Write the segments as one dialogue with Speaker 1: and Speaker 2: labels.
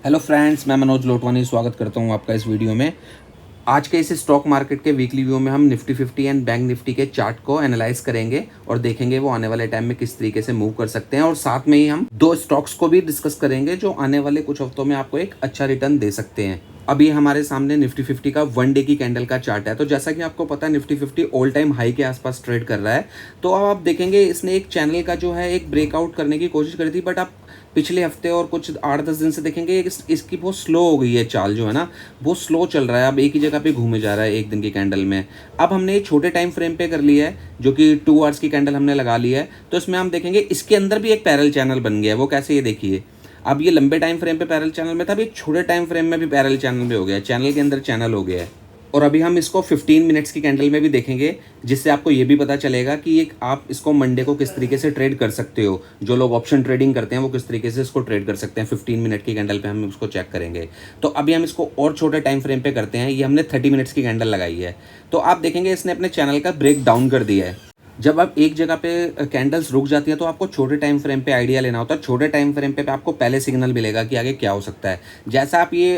Speaker 1: Hello friends, मैं मनोज लोटवानी स्वागत करता हूं आपका इस वीडियो में। आज के इस स्टॉक मार्केट के वीकली व्यू में हम निफ्टी 50 एंड बैंक निफ्टी के चार्ट को एनालाइज करेंगे और देखेंगे वो आने वाले टाइम में किस तरीके से मूव कर सकते हैं, और साथ में ही हम दो स्टॉक्स को भी डिस्कस करेंगे जो आने वाले कुछ हफ्तों में आपको एक अच्छा रिटर्न दे सकते हैं। अभी हमारे सामने निफ्टी 50 का वन डे की कैंडल का चार्ट है। तो जैसा कि आपको पता है, निफ्टी 50 ऑल टाइम हाई के आसपास ट्रेड कर रहा है। तो अब आप देखेंगे इसने एक चैनल का जो है एक ब्रेकआउट करने की कोशिश करी थी, बट आप पिछले हफ्ते और कुछ 8-10 दिन से देखेंगे इसकी बहुत स्लो हो गई है चाल, जो है ना बहुत स्लो चल रहा है। अब एक ही जगह पे घूमे जा रहा है एक दिन की कैंडल में। अब हमने ये छोटे टाइम फ्रेम पे कर लिया है, जो कि 2 आवर्स की कैंडल हमने लगा ली है। तो इसमें हम देखेंगे इसके अंदर भी एक पैरेलल चैनल बन गया है। वो कैसे, ये देखिए। अब ये लंबे टाइम फ्रेम पे पैरेलल चैनल में था, अब ये छोटे टाइम फ्रेम में भी पैरेलल चैनल में हो गया है, चैनल के अंदर चैनल हो गया है। और अभी हम इसको 15 मिनट्स की कैंडल में भी देखेंगे, जिससे आपको ये भी पता चलेगा कि ये आप इसको मंडे को किस तरीके से ट्रेड कर सकते हो। जो लोग ऑप्शन ट्रेडिंग करते हैं वो किस तरीके से इसको ट्रेड कर सकते हैं। 15 मिनट की कैंडल पे हम उसको चेक करेंगे। तो अभी हम इसको और छोटे टाइम फ्रेम पे करते हैं। ये हमने 30 मिनट्स की कैंडल लगाई है। तो आप देखेंगे इसने अपने चैनल का ब्रेक डाउन कर दिया है। जब आप एक जगह पे कैंडल्स रुक जाती हैं तो आपको छोटे टाइम फ्रेम पे आइडिया लेना होता है। छोटे टाइम फ्रेम पे आपको पहले सिग्नल मिलेगा कि आगे क्या हो सकता है। जैसा आप ये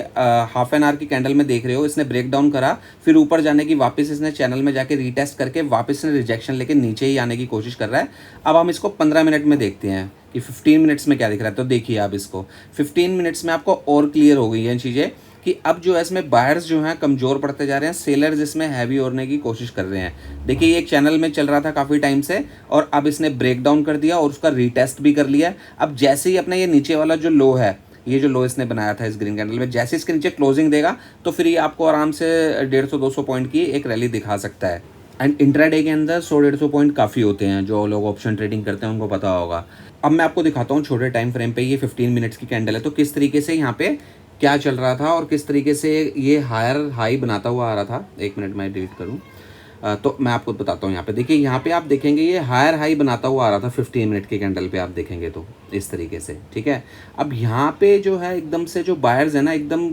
Speaker 1: हाफ एन आवर की कैंडल में देख रहे हो, इसने ब्रेक डाउन करा, फिर ऊपर जाने की वापस इसने चैनल में जाके रीटेस्ट करके वापस इसने रिजेक्शन लेके नीचे ही आने की कोशिश कर रहा है। अब हम इसको 15 मिनट में देखते हैं कि 15 मिनट्स में क्या दिख रहा है। तो देखिए आप इसको 15 मिनट्स में आपको और क्लियर हो गई हैं चीज़ें कि अब जो है इसमें बायर्स जो हैं कमज़ोर पड़ते जा रहे हैं, सेलर्स इसमें हैवी होने की कोशिश कर रहे हैं। देखिए ये एक चैनल में चल रहा था काफ़ी टाइम से, और अब इसने ब्रेक डाउन कर दिया और उसका रीटेस्ट भी कर लिया। अब जैसे ही अपना ये नीचे वाला जो लो है, ये जो लो इसने बनाया था इस ग्रीन कैंडल में, जैसे इसके नीचे क्लोजिंग देगा तो फिर ये आपको आराम से 150-200 पॉइंट की एक रैली दिखा सकता है। एंड इंट्राडे के अंदर 100-150 पॉइंट काफ़ी होते हैं। जो लोग ऑप्शन ट्रेडिंग करते हैं उनको पता होगा। अब मैं आपको दिखाता हूँ छोटे टाइम फ्रेम पे, ये 15 मिनट्स की कैंडल है, तो किस तरीके से यहाँ पे क्या चल रहा था और किस तरीके से ये हायर हाई बनाता हुआ आ रहा था। एक मिनट मैं डिलीट करूँ तो मैं आपको बताता हूँ। यहाँ पे देखिए, यहाँ पे आप देखेंगे ये हायर हाई बनाता हुआ आ रहा था 15 मिनट की कैंडल पे, आप देखेंगे तो इस तरीके से, ठीक है। अब यहाँ पे जो है एकदम से जो बायर्स है ना एकदम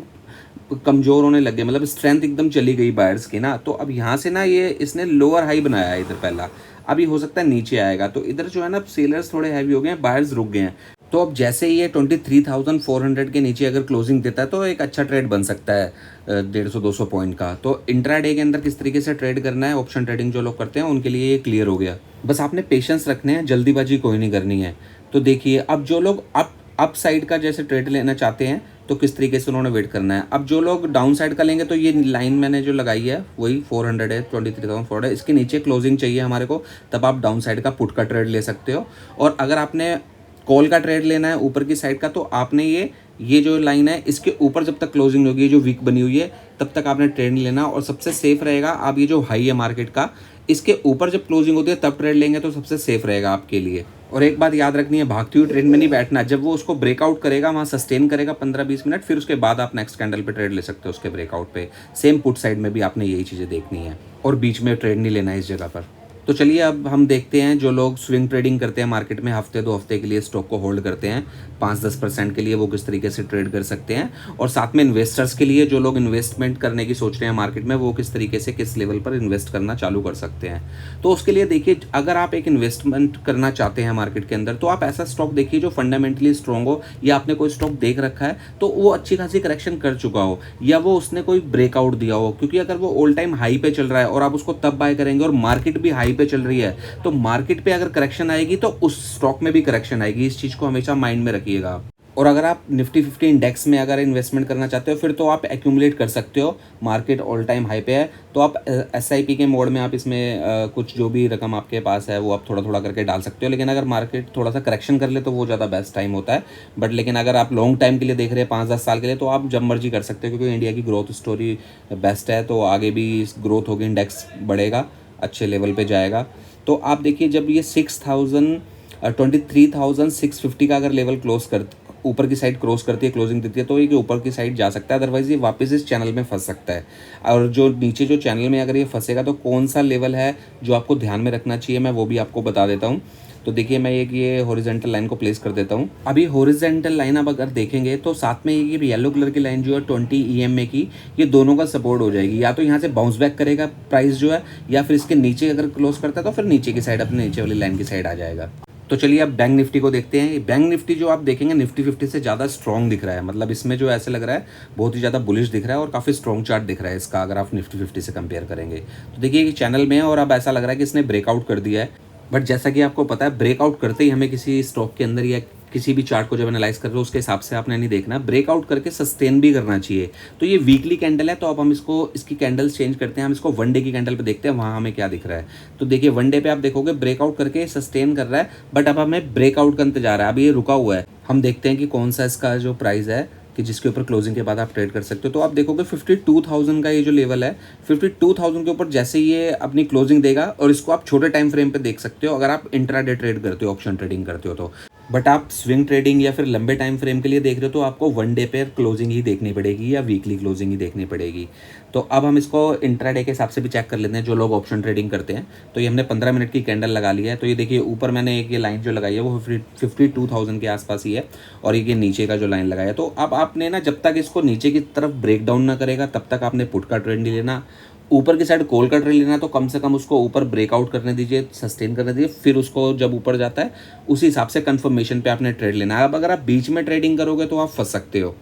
Speaker 1: कमज़ोर होने लगे, मतलब स्ट्रेंथ एकदम चली गई बायर्स की ना। तो अब यहाँ से ना ये इसने लोअर हाई बनाया है इधर पहला, अभी हो सकता है नीचे आएगा। तो इधर जो है ना सेलर्स थोड़े हैवी हो गए हैं, बायर्स रुक गए हैं। तो अब जैसे ही ये 23,400 के नीचे अगर क्लोजिंग देता है तो एक अच्छा ट्रेड बन सकता है 150-200 पॉइंट का। तो इंट्राडे के अंदर किस तरीके से ट्रेड करना है, ऑप्शन ट्रेडिंग जो लोग करते हैं उनके लिए ये क्लियर हो गया। बस आपने पेशेंस रखने हैं, जल्दीबाजी कोई नहीं करनी है। तो देखिए अब जो लोग अप साइड का जैसे ट्रेड लेना चाहते हैं तो किस तरीके से उन्होंने वेट करना है। अब जो लोग डाउन साइड का लेंगे तो ये लाइन मैंने जो लगाई है वही 400 है, 23,400 है, इसके नीचे क्लोजिंग चाहिए हमारे को, तब आप डाउन साइड का पुट का ट्रेड ले सकते हो। और अगर आपने कॉल का ट्रेड लेना है ऊपर की साइड का, तो आपने ये जो लाइन है इसके ऊपर जब तक क्लोजिंग होगी, जो वीक बनी हुई है, तब तक आपने ट्रेड नहीं लेना। और सबसे सेफ रहेगा आप ये जो हाई है मार्केट का, इसके ऊपर जब क्लोजिंग होती है तब ट्रेड लेंगे तो सबसे सेफ रहेगा आपके लिए। और एक बात याद रखनी है, भागती हुई ट्रेड में नहीं बैठना। जब वो उसको ब्रेकआउट करेगा, वहाँ सस्टेन करेगा 15-20 मिनट, फिर उसके बाद आप नेक्स्ट कैंडल पे ट्रेड ले सकते हो उसके ब्रेकआउट पे। सेम पुट साइड में भी आपने यही चीज़ें देखनी है, और बीच में ट्रेड नहीं लेना है इस जगह पर। तो चलिए अब हम देखते हैं जो लोग स्विंग ट्रेडिंग करते हैं मार्केट में, हफ्ते 2 हफ्ते के लिए स्टॉक को होल्ड करते हैं 5-10% के लिए, वो किस तरीके से ट्रेड कर सकते हैं। और साथ में इन्वेस्टर्स के लिए जो लोग इन्वेस्टमेंट करने की सोच रहे हैं मार्केट में, वो किस तरीके से किस लेवल पर इन्वेस्ट करना चालू कर सकते हैं। तो उसके लिए देखिए, अगर आप एक इन्वेस्टमेंट करना चाहते हैं मार्केट के अंदर, तो आप ऐसा स्टॉक देखिए जो फंडामेंटली स्ट्रॉन्ग हो, या आपने कोई स्टॉक देख रखा है तो वो अच्छी खासी करेक्शन कर चुका हो, या वो उसने कोई ब्रेकआउट दिया हो। क्योंकि अगर वो ऑल टाइम हाई पे चल रहा है और आप उसको तब बाय करेंगे और मार्केट भी हाई पे चल रही है, तो मार्केट पे अगर करेक्शन आएगी तो उस स्टॉक में भी करेक्शन आएगी। इस चीज़ को हमेशा माइंड में रखिएगा आप। और अगर आप निफ्टी 50 इंडेक्स में अगर इन्वेस्टमेंट करना चाहते हो, फिर तो आप एक्यूमुलेट कर सकते हो। मार्केट ऑल टाइम हाई पे है, तो आप SIP के मोड में आप इसमें कुछ जो भी रकम आपके पास है वो आप थोड़ा थोड़ा करके डाल सकते हो। लेकिन अगर मार्केट थोड़ा सा करेक्शन कर ले तो वो ज़्यादा बेस्ट टाइम होता है। बट लेकिन अगर आप लॉन्ग टाइम के लिए देख रहे हैं 5-10 साल के लिए, तो आप जब मर्जी कर सकते हो, क्योंकि इंडिया की ग्रोथ स्टोरी बेस्ट है। तो आगे भी ग्रोथ होगी, इंडेक्स बढ़ेगा, अच्छे लेवल पे जाएगा। तो आप देखिए, जब ये 23,650 का अगर लेवल क्लोज कर ऊपर की साइड क्रॉस करती है, क्लोजिंग देती है, तो ये ऊपर की साइड जा सकता है। अदरवाइज ये वापस इस चैनल में फंस सकता है। और जो नीचे जो चैनल में अगर ये फंसेगा तो कौन सा लेवल है जो आपको ध्यान में रखना चाहिए, मैं वो भी आपको बता देता हूँ। तो देखिए, मैं ये हॉरिजॉन्टल लाइन को प्लेस कर देता हूँ। अभी हॉरिजॉन्टल लाइन आप अगर देखेंगे तो साथ में ये येलो कलर की लाइन जो है 20 EMA की, ये दोनों का सपोर्ट हो जाएगी। या तो यहाँ से बाउंस बैक करेगा प्राइस जो है, या फिर इसके नीचे अगर क्लोज करता है तो फिर नीचे की साइड, अपने नीचे वाली लाइन की साइड आ जाएगा। तो चलिए अब बैंक निफ्टी को देखते हैं। बैंक निफ्टी जो आप देखेंगे निफ्टी 50 से ज़्यादा स्ट्रॉन्ग दिख रहा है, मतलब इसमें जो ऐसे लग रहा है बहुत ही ज़्यादा बुलिश दिख रहा है और काफ़ी स्ट्रॉन्ग चार्ट दिख रहा है इसका, अगर आप निफ्टी 50 से कंपेयर करेंगे तो देखिए कि चैनल में है और अब ऐसा लग रहा है कि इसने ब्रेकआउट कर दिया है। बट जैसा कि आपको पता है ब्रेकआउट करते ही हमें किसी स्टॉक के अंदर या किसी भी चार्ट को जब एनालाइज कर रहे हो उसके हिसाब से आपने नहीं देखना, ब्रेकआउट करके सस्टेन भी करना चाहिए। तो ये वीकली कैंडल है, तो अब हम इसकी कैंडल्स चेंज करते हैं, हम इसको वन डे की कैंडल पे देखते हैं वहाँ हमें क्या दिख रहा है। तो देखिए वन डे पे आप देखोगे ब्रेकआउट करके सस्टेन कर रहा है, बट अब हमें ब्रेकआउट का इंतजार है। अब ये रुका हुआ है, हम देखते हैं कि कौन सा इसका जो प्राइस है कि जिसके ऊपर क्लोजिंग के बाद आप ट्रेड कर सकते हो। तो आप देखोगे 52,000 का ये जो लेवल है, 52,000 के ऊपर जैसे ये अपनी क्लोजिंग देगा, और इसको आप छोटे टाइम फ्रेम पे देख सकते हो अगर आप इंट्राडे ट्रेड करते हो, ऑप्शन ट्रेडिंग करते हो तो। बट आप स्विंग ट्रेडिंग या फिर लंबे टाइम फ्रेम के लिए देख रहे हो तो आपको वन डे पे क्लोजिंग ही देखनी पड़ेगी या वीकली क्लोजिंग ही देखनी पड़ेगी। तो अब हम इसको इंट्राडे के हिसाब से भी चेक कर लेते हैं जो लोग ऑप्शन ट्रेडिंग करते हैं। तो ये हमने 15 मिनट की कैंडल लगा लिया है। तो ये देखिए ऊपर मैंने एक ये लाइन जो लगाई है वो 52,000 के आसपास ही है, और ये नीचे का जो लाइन लगाया। तो अब आपने ना जब तक इसको नीचे की तरफ ब्रेक डाउन ना करेगा तब तक आपने पुट का ट्रेड नहीं लेना। ऊपर की साइड कॉल का ट्रेड लेना तो कम से कम उसको ऊपर ब्रेकआउट करने दीजिए, सस्टेन करने दीजिए, फिर उसको जब ऊपर जाता है उसी हिसाब से कंफर्मेशन पे आपने ट्रेड लेना है। अब अगर आप बीच में ट्रेडिंग करोगे तो आप फंस सकते हो,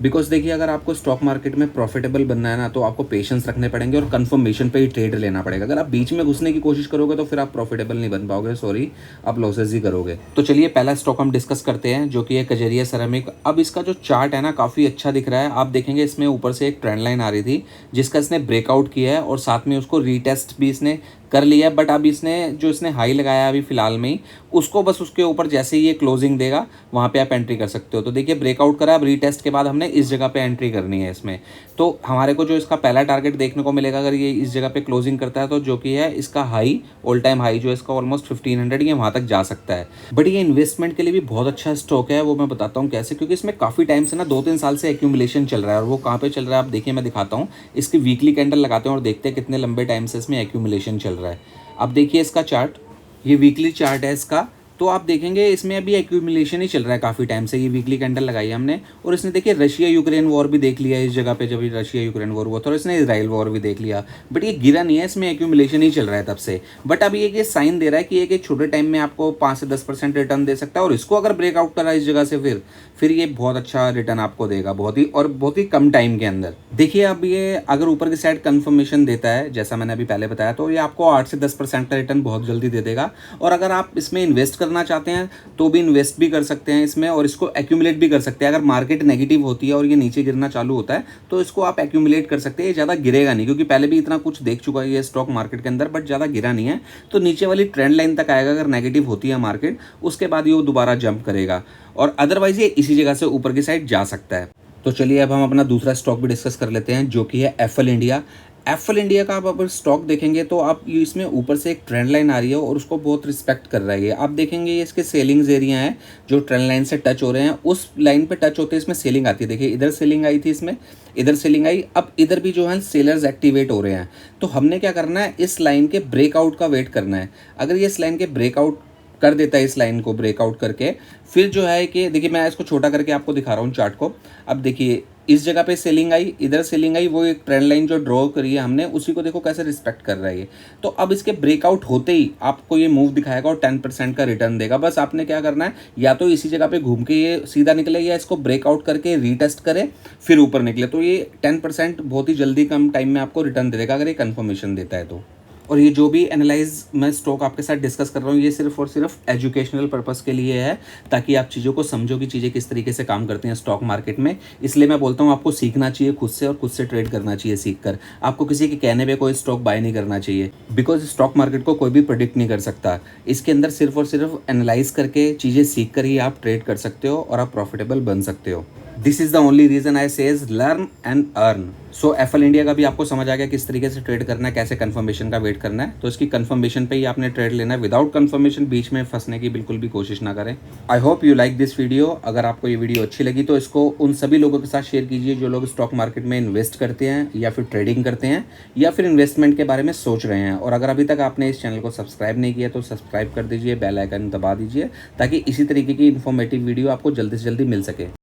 Speaker 1: बिकॉज देखिए अगर आपको स्टॉक मार्केट में प्रॉफिटेबल बनना है ना तो आपको पेशेंस रखने पड़ेंगे और कंफर्मेशन पे ही ट्रेड लेना पड़ेगा। अगर आप बीच में घुसने की कोशिश करोगे तो फिर आप प्रॉफिटेबल नहीं बन पाओगे, सॉरी, आप लॉसेस ही करोगे। तो चलिए पहला स्टॉक हम डिस्कस करते हैं जो कि है कजरिया सेरामिक। अब इसका जो चार्ट है ना काफ़ी अच्छा दिख रहा है। आप देखेंगे इसमें ऊपर से एक ट्रेंड लाइन आ रही थी जिसका इसने ब्रेकआउट किया है और साथ में उसको रीटेस्ट भी इसने कर लिया है। बट अब इसने हाई लगाया अभी फिलहाल में ही, उसको बस उसके ऊपर जैसे ही ये क्लोजिंग देगा वहाँ पे आप एंट्री कर सकते हो। तो देखिए ब्रेकआउट करा, अब रीटेस्ट के बाद हमने इस जगह पे एंट्री करनी है इसमें। तो हमारे को जो इसका पहला टारगेट देखने को मिलेगा अगर ये इस जगह पे क्लोजिंग करता है तो जो कि है इसका हाई, ऑल टाइम हाई जो इसका ऑलमोस्ट 1500, ये वहाँ तक जा सकता है। बट ये इन्वेस्टमेंट के लिए भी बहुत अच्छा स्टॉक है, वो मैं बताता हूँ कैसे, क्योंकि इसमें काफ़ी टाइम से ना 2-3 साल से एक्यूमुलेशन चल रहा है। और वो कहाँ पे चल रहा है आप देखिए, मैं दिखाता हूँ। इसकी वीकली कैंडल लगाते हैं और देखते हैं कितने लंबे टाइम से इसमें एक्यूमुलेशन चल रहा है। अब देखिए इसका चार्ट, ये वीकली चार्ट है इसका। तो आप देखेंगे इसमें अभी एक्यूमुलेशन ही चल रहा है काफ़ी टाइम से। ये वीकली कैंडल लगाई है हमने, और इसने देखिए रशिया यूक्रेन वॉर भी देख लिया इस जगह पे, जब रशिया यूक्रेन वॉर हुआ था, और इसने इसराइल वॉर भी देख लिया। बट ये गिरा नहीं है, इसमें एक्यूमुलेशन ही चल रहा है तब से। बट अब ये साइन दे रहा है कि एक छोटे टाइम में आपको 5 से 10% रिटर्न दे सकता है, और इसको अगर ब्रेकआउट करा इस जगह से फिर ये बहुत अच्छा रिटर्न आपको देगा, बहुत ही कम टाइम के अंदर। देखिए अब ये अगर ऊपर की साइड कंफर्मेशन देता है जैसा मैंने अभी पहले बताया, तो ये आपको 8 से 10% का रिटर्न बहुत जल्दी दे देगा। और अगर आप इसमें इन्वेस्ट करना चाहते हैं तो भी इन्वेस्ट भी कर सकते हैं इसमें, और इसको एक्यूमुलेट भी कर सकते हैं। अगर मार्केट नेगेटिव होती है और ये नीचे गिरना चालू होता है तो इसको आप एक्यूमुलेट कर सकते हैं। ये ज़्यादा गिरेगा नहीं, क्योंकि पहले भी इतना कुछ देख चुका है ये स्टॉक मार्केट के अंदर, बट ज़्यादा गिरा नहीं है। तो नीचे वाली ट्रेंड लाइन तक आएगा अगर नेगेटिव होती है मार्केट, उसके बाद ये दोबारा जंप करेगा, और अदरवाइज ये इसी जगह से ऊपर की साइड जा सकता है। तो चलिए अब हम अपना दूसरा स्टॉक भी डिस्कस कर लेते हैं जो कि है एफएल इंडिया। एफएल इंडिया का आप अगर स्टॉक देखेंगे तो आप इसमें ऊपर से एक ट्रेंड लाइन आ रही है और उसको बहुत रिस्पेक्ट कर रहा है ये। आप देखेंगे ये इसके सेलिंग्स एरिया हैं जो ट्रेंड लाइन से टच हो रहे हैं, उस लाइन पे टच होते हैं इसमें सेलिंग आती है। देखिए इधर सेलिंग आई थी, इसमें इधर सेलिंग आई, अब इधर भी जो है सेलर्स एक्टिवेट हो रहे हैं। तो हमने क्या करना है, इस लाइन के ब्रेकआउट का वेट करना है। अगर ये इस लाइन के ब्रेकआउट कर देता है, इस लाइन को ब्रेकआउट करके, फिर जो है कि देखिए मैं इसको छोटा करके आपको दिखा रहा हूँ चार्ट को। अब देखिए इस जगह पे सेलिंग आई, इधर सेलिंग आई, वो एक ट्रेंड लाइन जो ड्रॉ करी है हमने उसी को देखो कैसे रिस्पेक्ट कर रहा है ये। तो अब इसके ब्रेकआउट होते ही आपको ये मूव दिखाएगा और 10% का रिटर्न देगा। बस आपने क्या करना है, या तो इसी जगह पे घूम के ये सीधा निकले या इसको ब्रेकआउट करके रीटेस्ट करे फिर ऊपर निकले, तो ये 10% बहुत ही जल्दी कम टाइम में आपको रिटर्न दे देगा अगर ये कन्फर्मेशन देता है तो। और ये जो भी एनालाइज मैं स्टॉक आपके साथ डिस्कस कर रहा हूँ ये सिर्फ और सिर्फ एजुकेशनल पर्पस के लिए है, ताकि आप चीज़ों को समझो कि चीज़ें किस तरीके से काम करती हैं स्टॉक मार्केट में। इसलिए मैं बोलता हूँ आपको सीखना चाहिए खुद से, और खुद से ट्रेड करना चाहिए सीखकर। आपको किसी के कहने पे कोई स्टॉक बाय नहीं करना चाहिए, बिकॉज स्टॉक मार्केट को कोई भी प्रेडिक्ट नहीं कर सकता। इसके अंदर सिर्फ और सिर्फ एनालाइज करके चीज़ें सीख कर ही आप ट्रेड कर सकते हो और आप प्रॉफिटेबल बन सकते हो। This is the only reason I says learn and earn. So FL India का भी आपको समझ आ गया किस तरीके से ट्रेड करना है, कैसे कंफर्मेशन का वेट करना है। तो इसकी कंफर्मेशन पे ही आपने ट्रेड लेना है, विदाउट कंफर्मेशन बीच में फंसने की बिल्कुल भी कोशिश ना करें। I hope you like this video. अगर आपको ये वीडियो अच्छी लगी तो इसको उन सभी लोगों के साथ शेयर कीजिए जो लोग स्टॉक मार्केट में इन्वेस्ट करते हैं या फिर ट्रेडिंग करते हैं या फिर इन्वेस्टमेंट के बारे में सोच रहे हैं। और अगर अभी तक आपने इस चैनल को सब्सक्राइब नहीं किया तो सब्सक्राइब कर दीजिए, बेल आइकन दबा दीजिए, ताकि इसी तरीके की इन्फॉर्मेटिव वीडियो आपको जल्दी से जल्दी मिल सके।